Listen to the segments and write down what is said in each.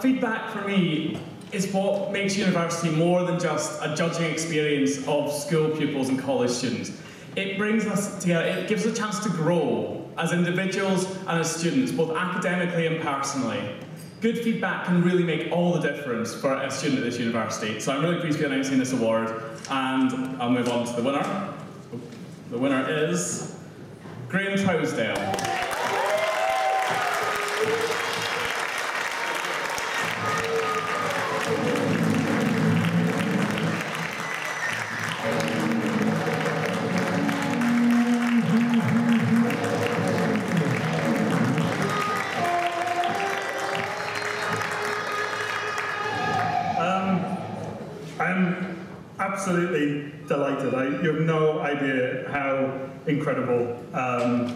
feedback for me is what makes university more than just a judging experience of school pupils and college students. It brings us together, it gives us a chance to grow as individuals and as students, both academically and personally. Good feedback can really make all the difference for a student at this university. So I'm really pleased to be announcing this award, and I'll move on to the winner. The winner is Graham Trousdale. Absolutely delighted. You have no idea how incredible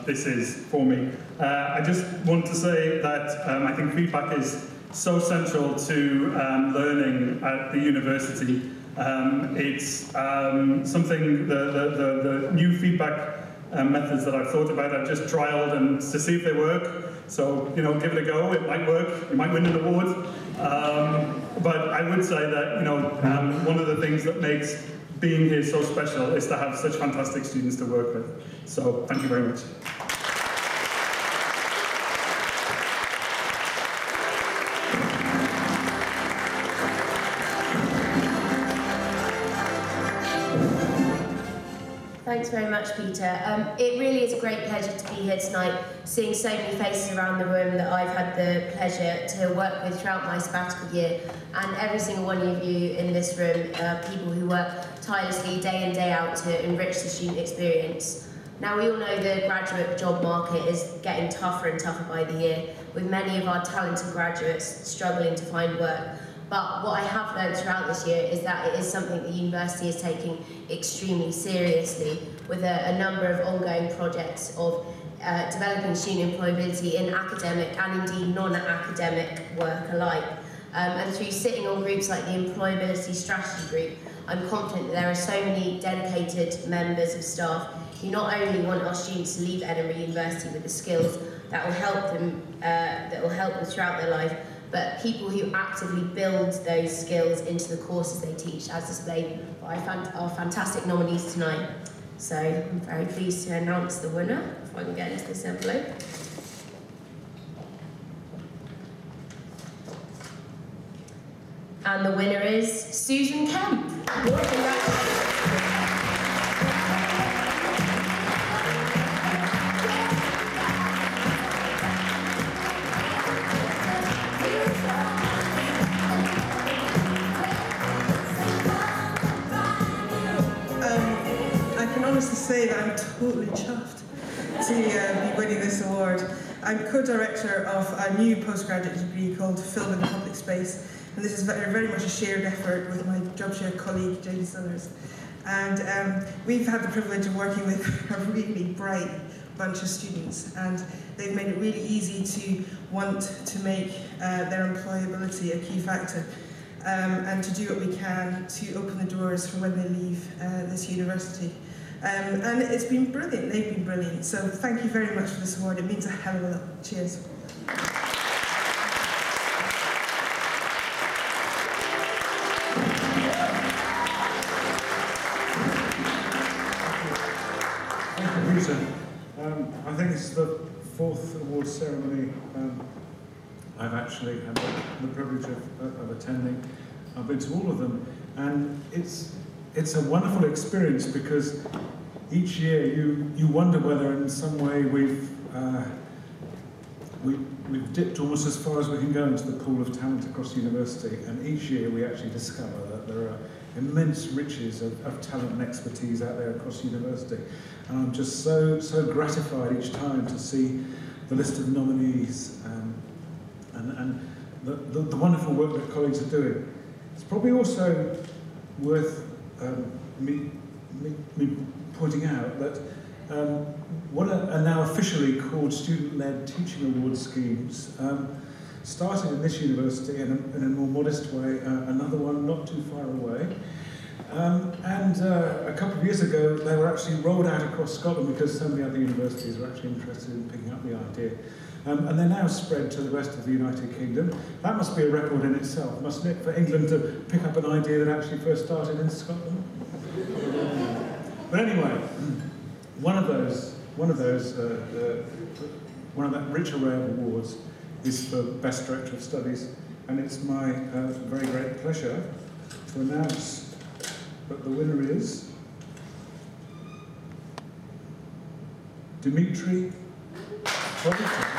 this is for me. I just want to say that I think feedback is so central to learning at the university. It's something, the new feedback methods that I've thought about, I've just trialed and to see if they work. So, you know, give it a go, it might work, you might win an award. But I would say that, you know, one of the things that makes being here so special is to have such fantastic students to work with. So, thank you very much. Thanks very much, Peter. It really is a great pleasure to be here tonight, seeing so many faces around the room that I've had the pleasure to work with throughout my sabbatical year, and every single one of you in this room, people who work tirelessly day in, day out to enrich the student experience. Now, we all know the graduate job market is getting tougher and tougher by the year, with many of our talented graduates struggling to find work. But what I have learned throughout this year is that it is something the university is taking extremely seriously, with a number of ongoing projects of developing student employability in academic and indeed non-academic work alike. And through sitting on groups like the Employability Strategy Group, I'm confident that there are so many dedicated members of staff who not only want our students to leave Edinburgh University with the skills that will help them throughout their life, but people who actively build those skills into the courses they teach, as displayed by our fantastic nominees tonight. So I'm very pleased to announce the winner, if I can get into this envelope. And the winner is Susan Kemp. Congratulations. To say that I'm totally chuffed to be winning this award. I'm co-director of a new postgraduate degree called Film in the Public Space, and this is very much a shared effort with my job share colleague Jane Sullers. And we've had the privilege of working with a really bright bunch of students, and they've made it really easy to want to make their employability a key factor. And to do what we can to open the doors for when they leave this university. And it's been brilliant, they've been brilliant. So thank you very much for this award, it means a hell of a lot. Cheers. Thank you, Peter. I think it's the fourth award ceremony I've actually had the privilege of attending. I've been to all of them, and it's a wonderful experience because each year you wonder whether in some way we've dipped almost as far as we can go into the pool of talent across the university, and each year we actually discover that there are immense riches of talent and expertise out there across the university. And I'm just so gratified each time to see the list of nominees and the wonderful work that colleagues are doing. It's probably also worth me pointing out that what are now officially called student-led teaching award schemes started in this university in a more modest way, another one not too far away. A couple of years ago, they were actually rolled out across Scotland because so many other universities were actually interested in picking up the idea. And they're now spread to the rest of the United Kingdom. That must be a record in itself, mustn't it, for England to pick up an idea that actually first started in Scotland? But anyway, one of that rich array of awards is for Best Director of Studies, and it's my very great pleasure to announce that the winner is Dimitri Robertson.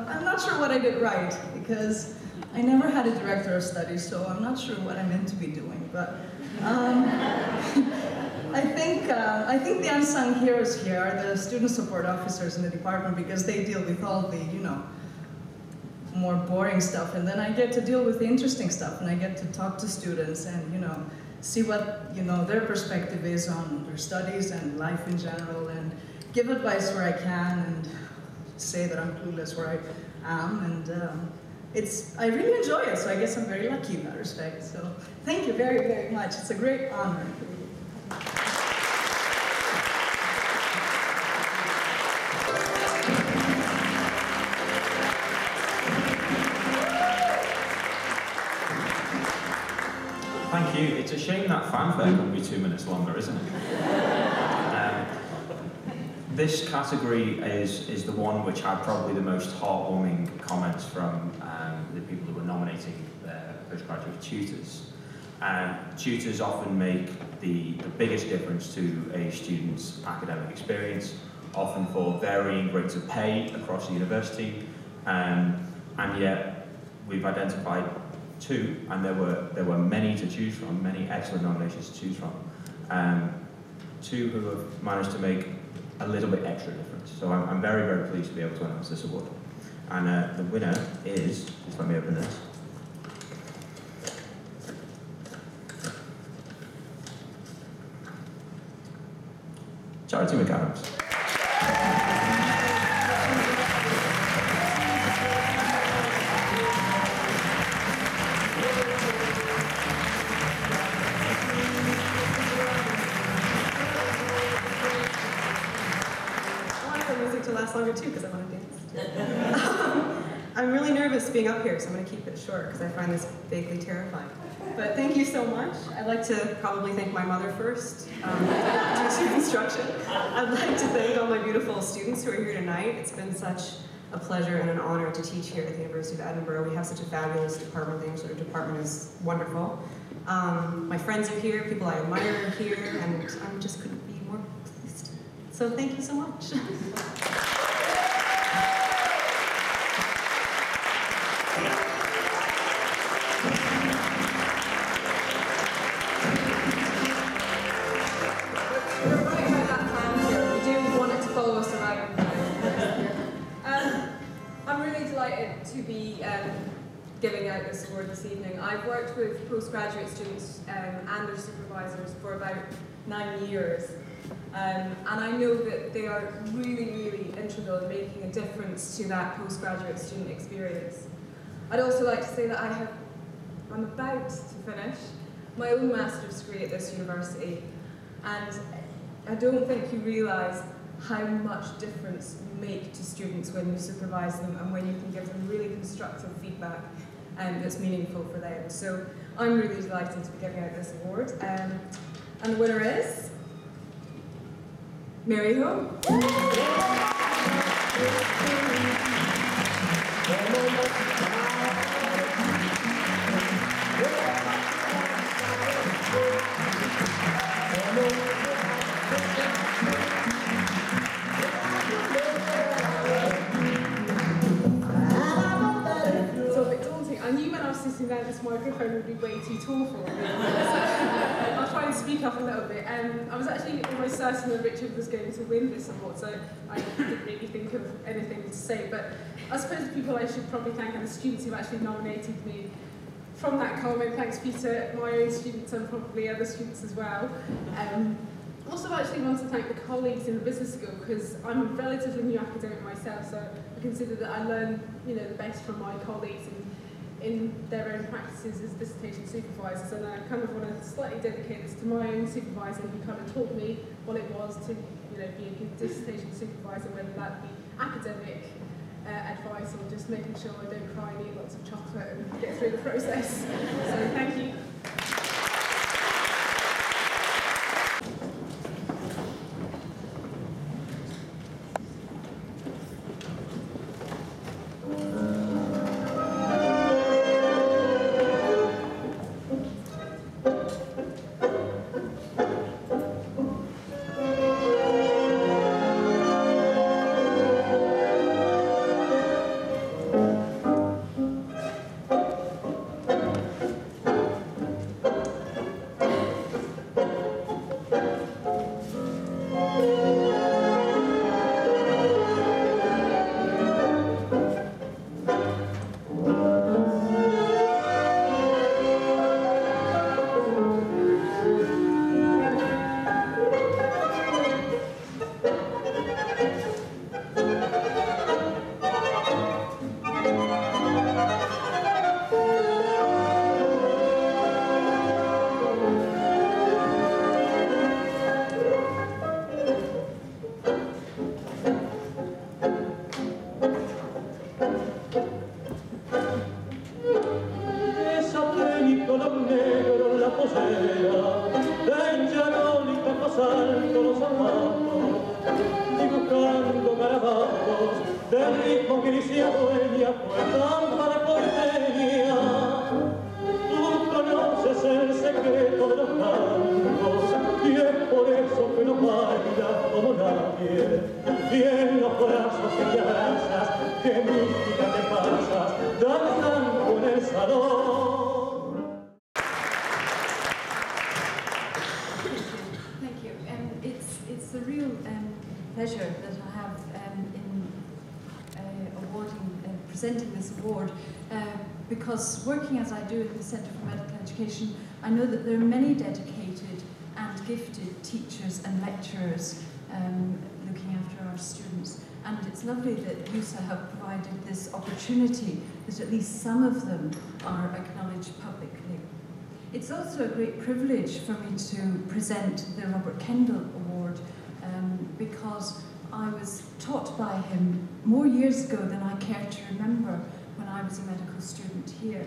I'm not sure what I did right, because I never had a director of studies, so I'm not sure what I'm meant to be doing. But I think the unsung heroes here are the student support officers in the department, because they deal with all the, more boring stuff, and then I get to deal with the interesting stuff, and I get to talk to students and, see what, their perspective is on their studies and life in general, and give advice where I can, and say that I'm clueless where I am, and I really enjoy it, so I guess I'm very lucky in that respect. So thank you very, very much. It's a great honor. Thank you. It's a shame that fanfare can be 2 minutes longer, isn't it? This category is the one which had probably the most heartwarming comments from the people who were nominating their postgraduate tutors. Tutors often make the biggest difference to a student's academic experience, often for varying rates of pay across the university, and yet we've identified two, and there were many to choose from, many excellent nominations to choose from. Two who have managed to make a little bit extra difference. So I'm very, very pleased to be able to announce this award. And the winner is, just let me open this. Charity McAdams. Longer too, because I want to dance. I'm really nervous being up here, so I'm going to keep it short because I find this vaguely terrifying. But thank you so much. I'd like to probably thank my mother first, teacher instruction. I'd like to thank all my beautiful students who are here tonight. It's been such a pleasure and an honor to teach here at the University of Edinburgh. We have such a fabulous department. The English department is wonderful. My friends are here, people I admire are here, and I just couldn't be more pleased. So thank you so much. To be giving out this award this evening. I've worked with postgraduate students and their supervisors for about 9 years, and I know that they are really, really integral in making a difference to that postgraduate student experience. I'd also like to say that I'm about to finish my own master's degree at this university, and I don't think you realise how much difference you make to students when you supervise them and when you can give them really constructive feedback that's meaningful for them. So I'm really delighted to be giving out this award. And the winner is Mary Ho. This microphone would be be way too tall for me. I'll try and speak up a little bit. I was actually almost certain that Richard was going to win this award, so I didn't really think of anything to say. But I suppose the people I should probably thank are the students who actually nominated me. From that comment, thanks Peter, my own students and probably other students as well. Also, I actually want to thank the colleagues in the business school because I'm a relatively new academic myself, so I consider that I learn, the best from my colleagues in their own practices as dissertation supervisors, and I kind of want to slightly dedicate this to my own supervisor who kind of taught me what it was to, be a good dissertation supervisor, whether that be academic advice or just making sure I don't cry and eat lots of chocolate and get through the process. So thank you. It's a real pleasure that I have in presenting this award, because working as I do at the Centre for Medical Education, I know that there are many dedicated and gifted teachers and lecturers looking after our students, and it's lovely that EUSA have provided this opportunity that at least some of them are acknowledged publicly. It's also a great privilege for me to present the Robert Kendall Award because I was taught by him more years ago than I care to remember when I was a medical student here.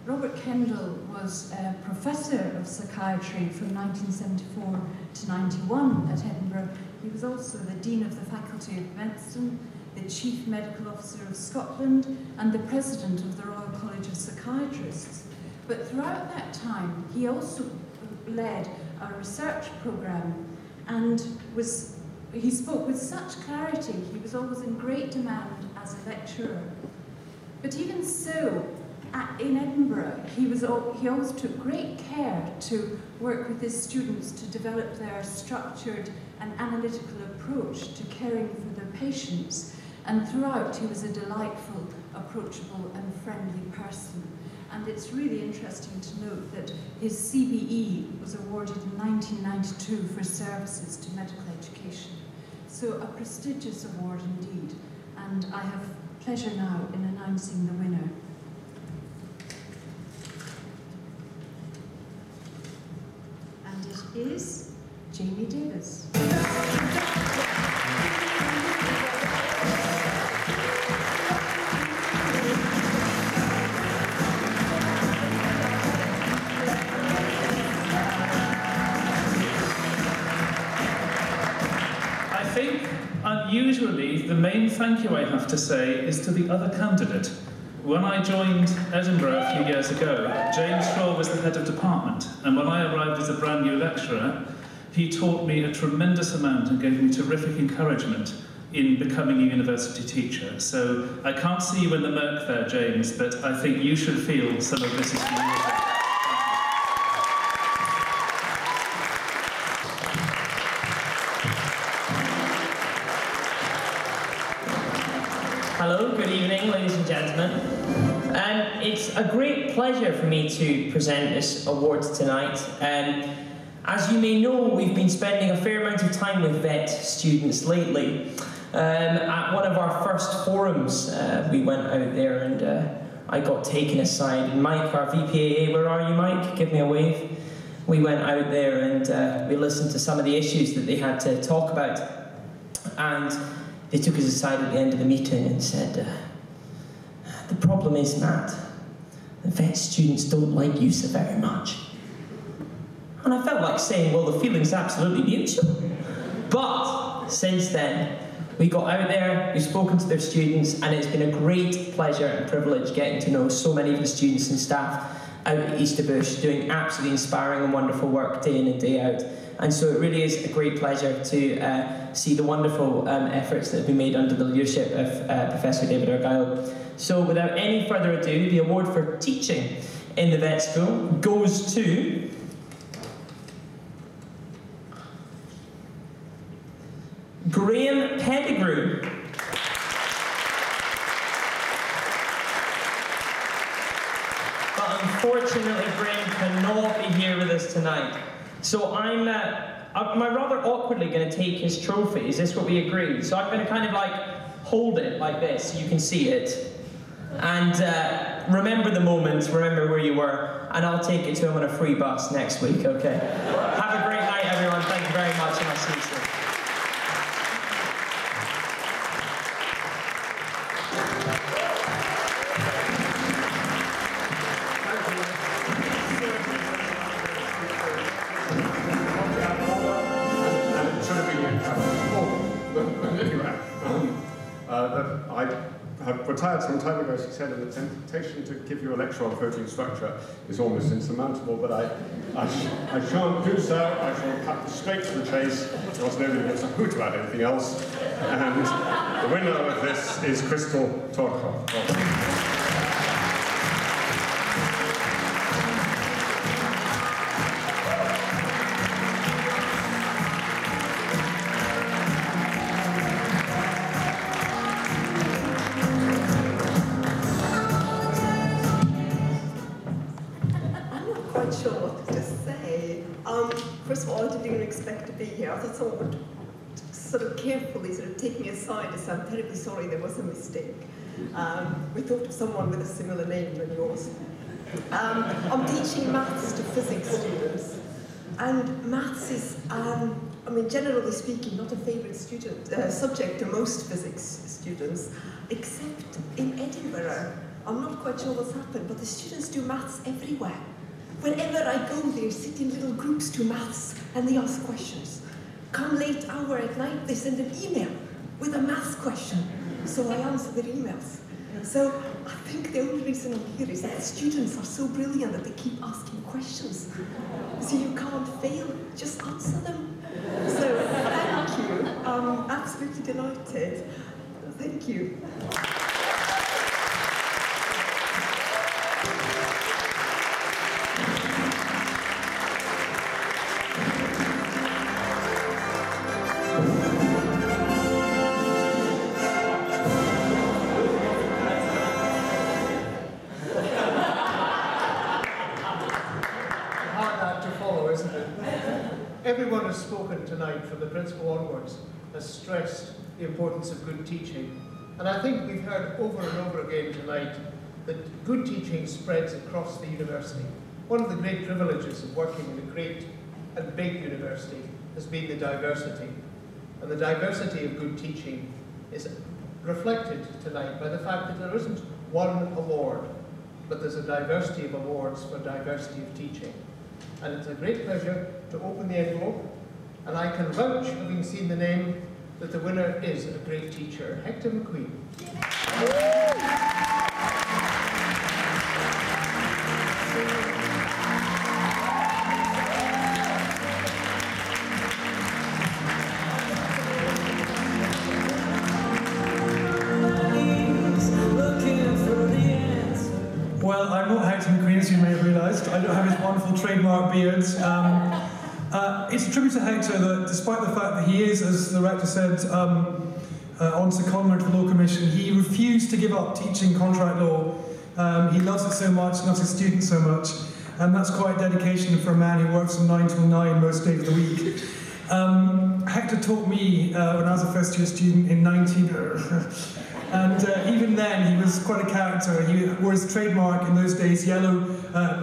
Robert Kendall was a professor of psychiatry from 1974 to 91 at Edinburgh. He was also the Dean of the Faculty of Medicine, the Chief Medical Officer of Scotland, and the President of the Royal College of Psychiatrists. But throughout that time, he also led a research programme and he spoke with such clarity. He was always in great demand as a lecturer. But even so, in Edinburgh, he always took great care to work with his students to develop their structured and analytical approach to caring for their patients. And throughout, he was a delightful, approachable, and friendly person. And it's really interesting to note that his CBE was awarded in 1992 for services to medical education. So a prestigious award indeed. And I have pleasure now in announcing the winner. And it is Jamie Davis. Unusually, the main thank you I have to say is to the other candidate. When I joined Edinburgh a few years ago, James Shaw was the head of department, and when I arrived as a brand new lecturer, he taught me a tremendous amount and gave me terrific encouragement in becoming a university teacher. So I can't see you in the murk there, James, but I think you should feel some of this is for you. ladies and gentlemen. It's a great pleasure for me to present this award tonight. As you may know, we've been spending a fair amount of time with VET students lately. At one of our first forums, we went out there and I got taken aside. And Mike, our VPAA, where are you, Mike? Give me a wave. We went out there and we listened to some of the issues that they had to talk about. And they took us aside at the end of the meeting and said, the problem is, Matt, the VET students don't like EUSA very much. And I felt like saying, well, the feeling's absolutely mutual. But since then, we got out there, we've spoken to their students, and it's been a great pleasure and privilege getting to know so many of the students and staff out at Easterbush doing absolutely inspiring and wonderful work day in and day out. And so it really is a great pleasure to see the wonderful efforts that have been made under the leadership of Professor David Argyle. So without any further ado, the award for teaching in the VET school goes to Graham Pettigrew. But unfortunately, Graham cannot be here with us tonight. So I'm rather awkwardly going to take his trophy. Is this what we agreed? So I'm going to kind of like hold it like this so you can see it. And remember the moment, remember where you were, and I'll take it to him on a free bus next week, okay? Have a great night, everyone. Thank you very much, and I'll see you soon. I have retired some time ago, she said, and the temptation to give you a lecture on protein structure is almost insurmountable, but I shan't do so. I shall cut straight to the chase, because nobody gets a hoot about anything else. And the winner of this is Crystal Torkoff. First of all, I didn't even expect to be here. I thought someone would sort of carefully take me aside to say, I'm terribly sorry, there was a mistake. We thought of someone with a similar name than yours. I'm teaching maths to physics students. And maths is, generally speaking, not a favourite subject to most physics students, except in Edinburgh. I'm not quite sure what's happened, but the students do maths everywhere. Wherever I go, they sit in little groups to maths and they ask questions. Come late hour at night, they send an email with a maths question. So I answer their emails. So I think the only reason I'm here is that the students are so brilliant that they keep asking questions. So you can't fail, just answer them. So thank you. I'm absolutely delighted. Thank you. Everyone who's spoken tonight, from the principal onwards, has stressed the importance of good teaching. And I think we've heard over and over again tonight that good teaching spreads across the university. One of the great privileges of working in a great and big university has been the diversity. And the diversity of good teaching is reflected tonight by the fact that there isn't one award, but there's a diversity of awards for diversity of teaching. And it's a great pleasure to open the envelope, and I can vouch, having seen the name, that the winner is a great teacher, Hector McQueen. Well, I'm not Hector McQueen, as you may have realised. I don't have his wonderful trademark beards. It's a tribute to Hector that, despite the fact that he is, as the rector said, on secondment to the Law Commission. He refused to give up teaching contract law. He loves it so much, loves his students so much, and that's quite dedication for a man who works from 9 till 9 most days of the week. Hector taught me when I was a first year student in 19... and even then he was quite a character. He wore his trademark in those days, yellow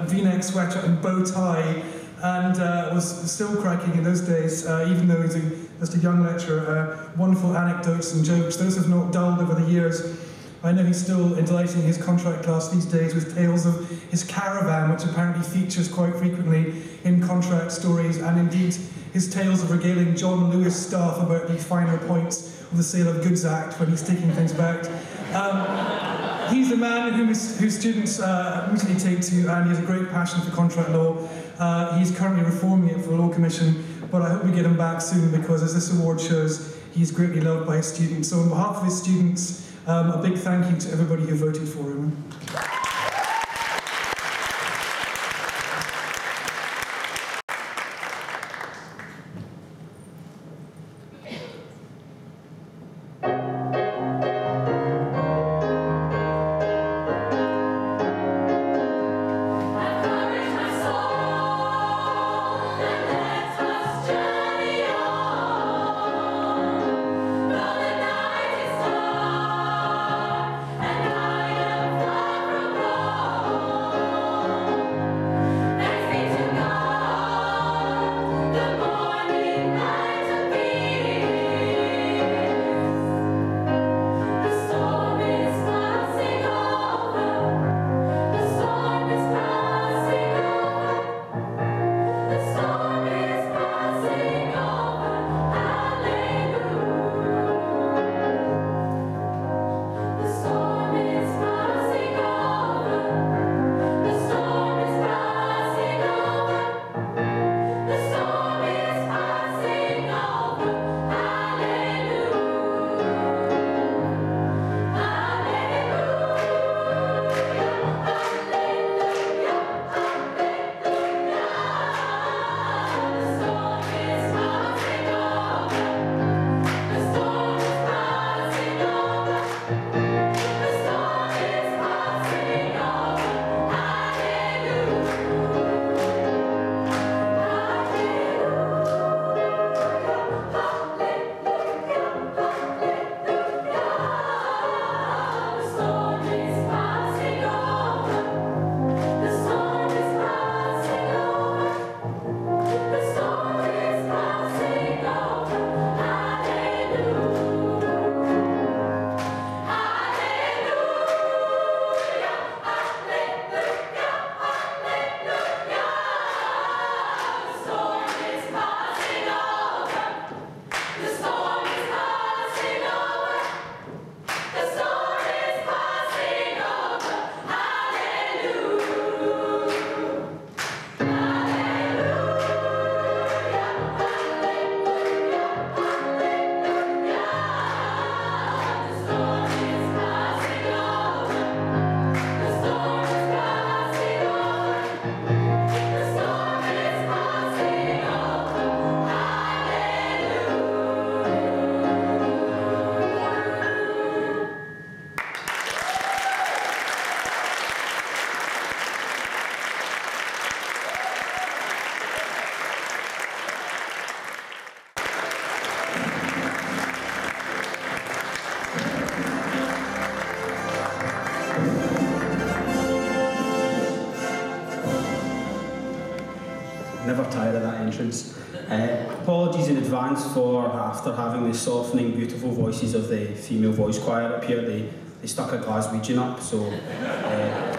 V-neck sweater and bow tie, and was still cracking in those days, even though he's just a young lecturer. Wonderful anecdotes and jokes. Those have not dulled over the years. I know he's still delighting his contract class these days with tales of his caravan, which apparently features quite frequently in contract stories, and indeed his tales of regaling John Lewis staff about the finer points of the Sale of Goods Act when he's taking things back. He's a man whose students immediately take to, and he has a great passion for contract law. He's currently reforming it for the Law Commission, but I hope we get him back soon, because as this award shows, he's greatly loved by his students. So on behalf of his students, a big thank you to everybody who voted for him. Never tired of that entrance. Apologies in advance for, after having the softening, beautiful voices of the female voice choir up here, they stuck a Glaswegian up, so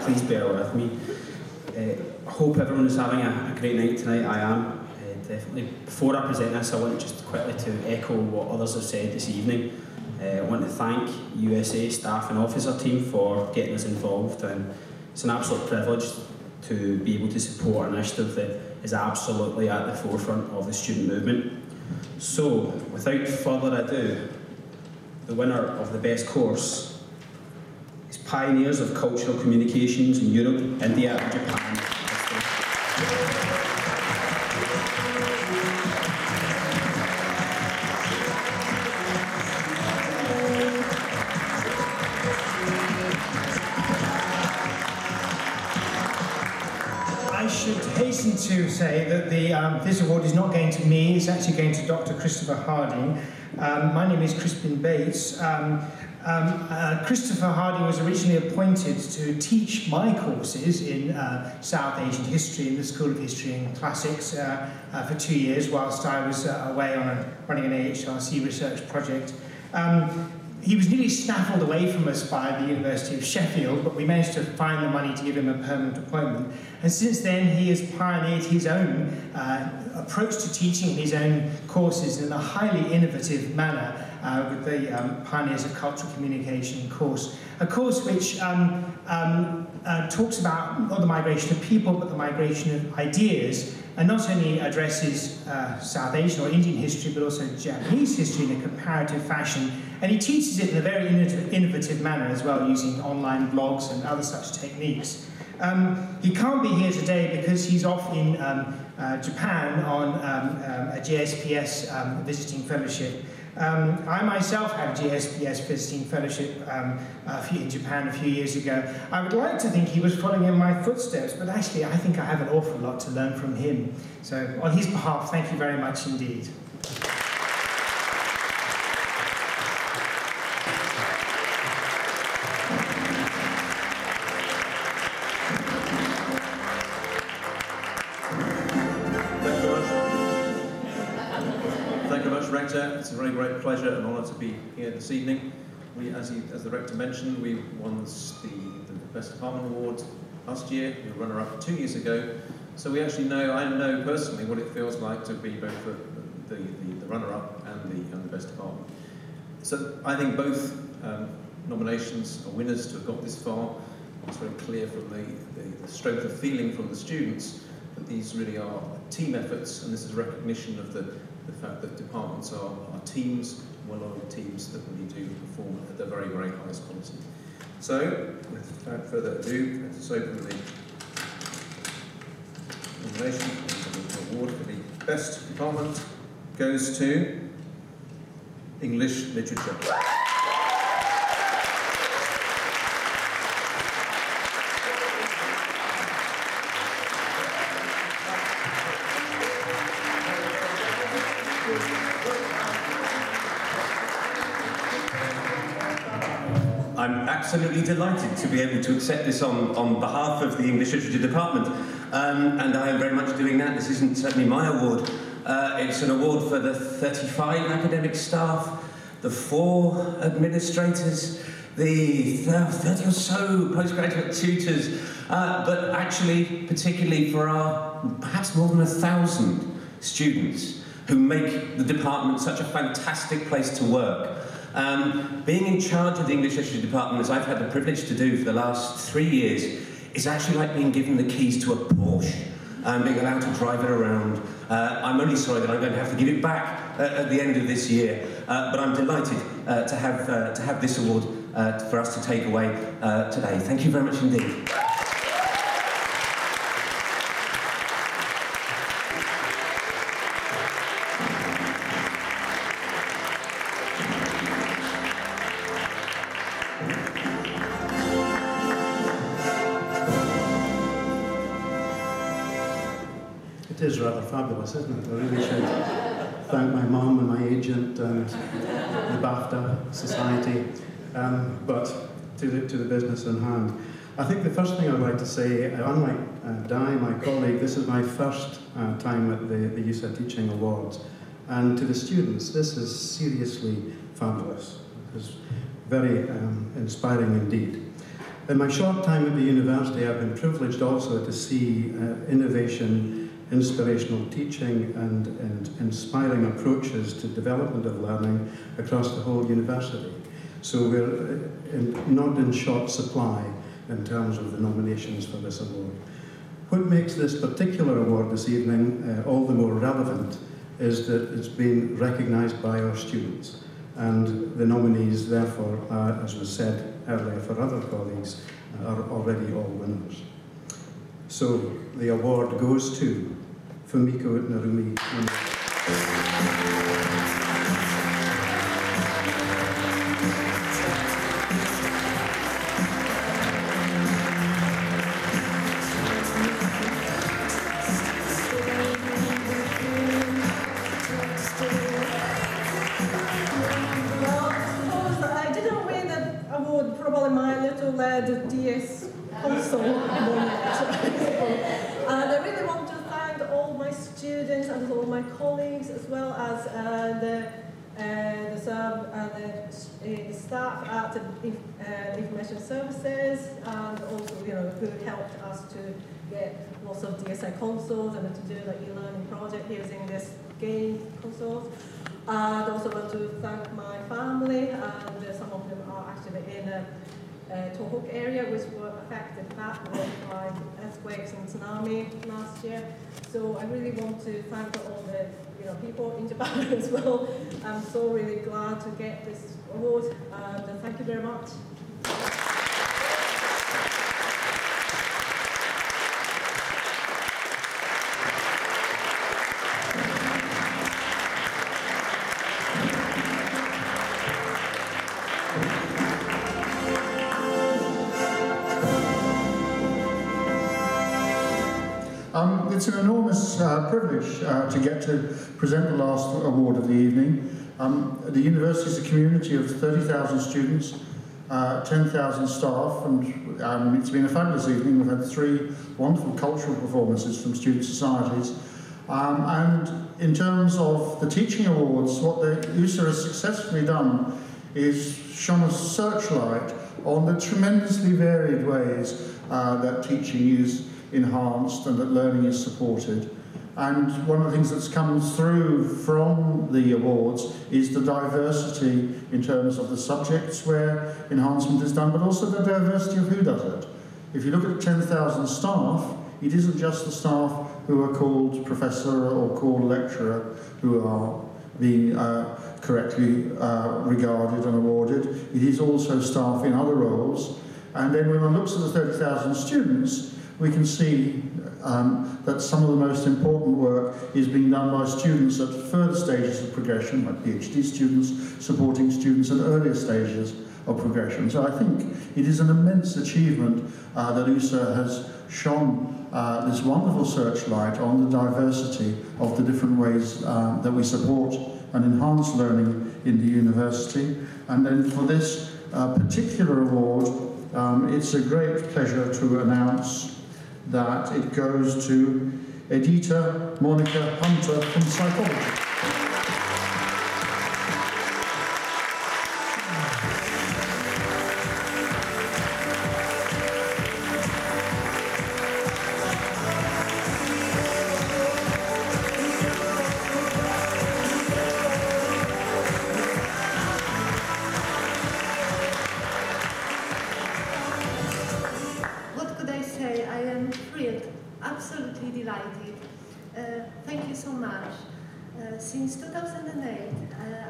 please bear with me. I hope everyone is having a great night tonight. I am, definitely. Before I present this, I want just quickly to echo what others have said this evening. I want to thank EUSA staff and officer team for getting us involved, and it's an absolute privilege to be able to support an initiative that is absolutely at the forefront of the student movement. So, without further ado, the winner of the best course is Pioneers of Cultural Communications in Europe, India and Japan. hasten to say that this award is not going to me, it's actually going to Dr. Christopher Harding. My name is Crispin Bates. Christopher Harding was originally appointed to teach my courses in South Asian history in the School of History and Classics for 2 years whilst I was away on running an AHRC research project. He was nearly snaffled away from us by the University of Sheffield, but we managed to find the money to give him a permanent appointment. And since then, he has pioneered his own approach to teaching his own courses in a highly innovative manner with the Pioneers of Cultural Communication course. A course which talks about not the migration of people, but the migration of ideas, and not only addresses South Asian or Indian history, but also Japanese history in a comparative fashion. And he teaches it in a very innovative manner as well, using online blogs and other such techniques. He can't be here today because he's off in Japan on a GSPS visiting fellowship. I myself had a GSPS visiting fellowship in Japan a few years ago. I would like to think he was following in my footsteps, but actually I think I have an awful lot to learn from him. So on his behalf, thank you very much indeed. It's a very great pleasure and honour to be here this evening. We, as the Rector mentioned, we won the Best Department Award last year. We were runner-up 2 years ago. So I know personally what it feels like to be both the runner-up and the Best Department. So I think both nominations are winners to have got this far. It's very clear from the strength of feeling from the students that these really are team efforts, and this is recognition of the fact that departments are teams, well-oiled teams that really do perform at the very, very highest quality. So, without further ado, let's open the nomination. The award for the Best Department goes to English Literature. I'm absolutely delighted to be able to accept this on behalf of the English Literature Department, and I am very much doing that. This isn't certainly my award. It's an award for the 35 academic staff, the 4 administrators, the 30 or so postgraduate tutors, but actually particularly for our perhaps more than 1,000 students who make the department such a fantastic place to work. Being in charge of the English Literature Department, as I've had the privilege to do for the last 3 years, is actually like being given the keys to a Porsche and being allowed to drive it around. I'm only sorry that I'm going to have to give it back at the end of this year, but I'm delighted to have this award for us to take away today. Thank you very much indeed. It is rather fabulous, isn't it? I really should thank my mum and my agent and the BAFTA Society, but to the business in hand. I think the first thing I'd like to say, unlike Di, my colleague, this is my first time at the EUSA Teaching Awards, and to the students, this is seriously fabulous. It's very inspiring indeed. In my short time at the university, I've been privileged also to see innovation, inspirational teaching and inspiring approaches to development of learning across the whole university. So we're not in short supply in terms of the nominations for this award. What makes this particular award this evening all the more relevant is that it's been recognised by our students, and the nominees therefore are, as was said earlier for other colleagues, are already all winners. So the award goes to Fumiko Narumi. students and all my colleagues, as well as the staff at the information services, and also who helped us to get lots of DSI consoles and to do the e-learning project using this game consoles. I also want to thank my family, and some of them are actually in the Tohoku area, which were affected badly by earthquakes and tsunami last year. So I really want to thank all the people in Japan as well. I'm so really glad to get this award, and thank you very much. It's an enormous privilege to get to present the last award of the evening. The university is a community of 30,000 students, 10,000 staff, and it's been a fabulous evening. We've had 3 wonderful cultural performances from Student Societies. And in terms of the teaching awards, what the EUSA has successfully done is shone a searchlight on the tremendously varied ways that teaching is enhanced and that learning is supported. And one of the things that's come through from the awards is the diversity in terms of the subjects where enhancement is done, but also the diversity of who does it. If you look at 10,000 staff, it isn't just the staff who are called professor or called lecturer who are being correctly regarded and awarded. It is also staff in other roles. And then when one looks at the 30,000 students, we can see that some of the most important work is being done by students at further stages of progression, like PhD students supporting students at earlier stages of progression. So I think it is an immense achievement that EUSA has shone this wonderful searchlight on the diversity of the different ways that we support and enhance learning in the university. And then for this particular award, it's a great pleasure to announce that it goes to Edita Monica Hunter from Psychology. Absolutely delighted. Thank you so much. Since 2008,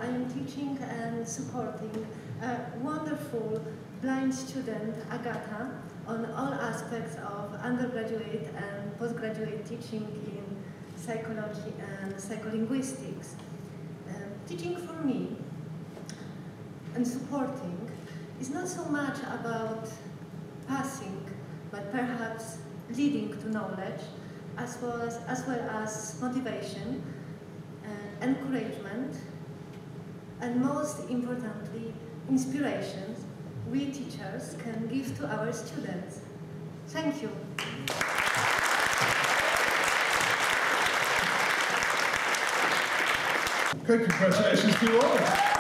I'm teaching and supporting a wonderful blind student, Agatha, on all aspects of undergraduate and postgraduate teaching in psychology and psycholinguistics. Teaching for me and supporting is not so much about passing, but perhaps leading to knowledge, as well as motivation, encouragement, and most importantly, inspiration we teachers can give to our students. Thank you. Great, congratulations to you all.